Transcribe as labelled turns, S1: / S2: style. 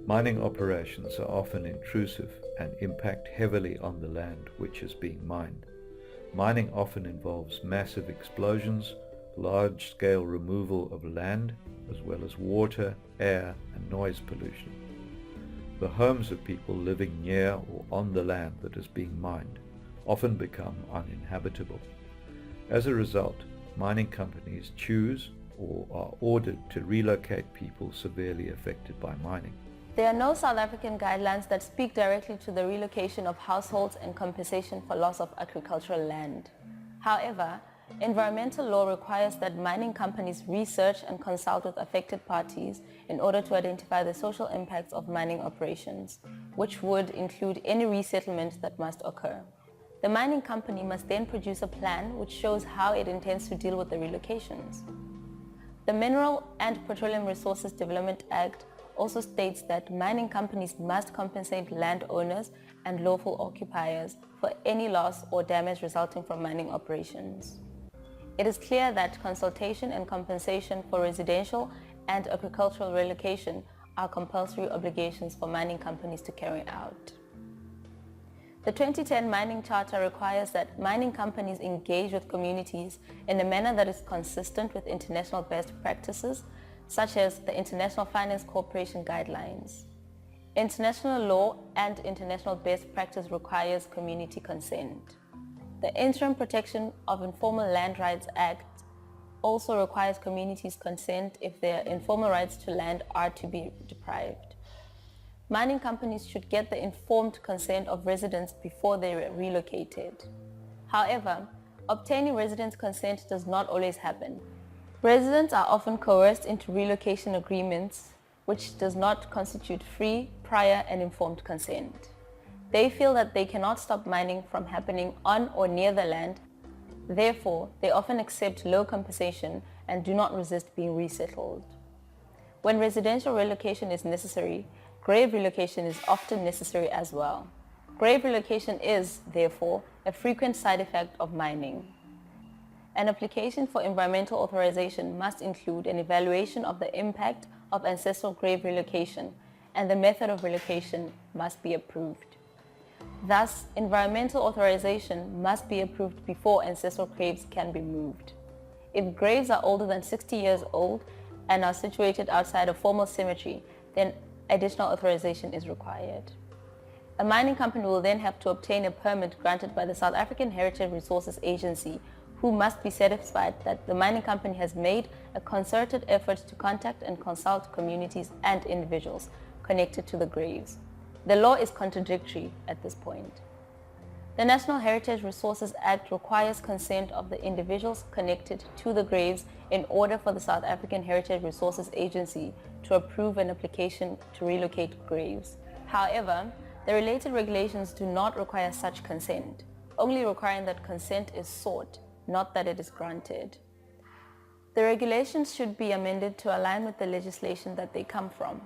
S1: Mining operations are often intrusive and impact heavily on the land which is being mined. Mining often involves massive explosions, large-scale removal of land, as well as water, air, and noise pollution. The homes of people living near or on the land that is being mined often become uninhabitable. As a result, mining companies choose or are ordered to relocate people severely affected by mining.
S2: There are no South African guidelines that speak directly to the relocation of households and compensation for loss of agricultural land. However, environmental law requires that mining companies research and consult with affected parties in order to identify the social impacts of mining operations, which would include any resettlement that must occur. The mining company must then produce a plan which shows how it intends to deal with the relocations. The Mineral and Petroleum Resources Development Act also states that mining companies must compensate landowners and lawful occupiers for any loss or damage resulting from mining operations. It is clear that consultation and compensation for residential and agricultural relocation are compulsory obligations for mining companies to carry out. The 2010 Mining Charter requires that mining companies engage with communities in a manner that is consistent with international best practices, such as the International Finance Corporation guidelines. International law and international best practice requires community consent. The Interim Protection of Informal Land Rights Act also requires communities' consent if their informal rights to land are to be deprived. Mining companies should get the informed consent of residents before they are relocated. However, obtaining residents' consent does not always happen. Residents are often coerced into relocation agreements, which does not constitute free, prior, and informed consent. They feel that they cannot stop mining from happening on or near the land. Therefore, they often accept low compensation and do not resist being resettled. When residential relocation is necessary, grave relocation is often necessary as well. Grave relocation is, therefore, a frequent side effect of mining. An application for environmental authorization must include an evaluation of the impact of ancestral grave relocation, and the method of relocation must be approved. Thus, environmental authorization must be approved before ancestral graves can be moved. If graves are older than 60 years old and are situated outside a formal cemetery, then additional authorization is required. A mining company will then have to obtain a permit granted by the South African Heritage Resources Agency, who must be satisfied that the mining company has made a concerted effort to contact and consult communities and individuals connected to the graves. The law is contradictory at this point. The National Heritage Resources Act requires consent of the individuals connected to the graves in order for the South African Heritage Resources Agency to approve an application to relocate graves. However, the related regulations do not require such consent, only requiring that consent is sought, not that it is granted. The regulations should be amended to align with the legislation that they come from.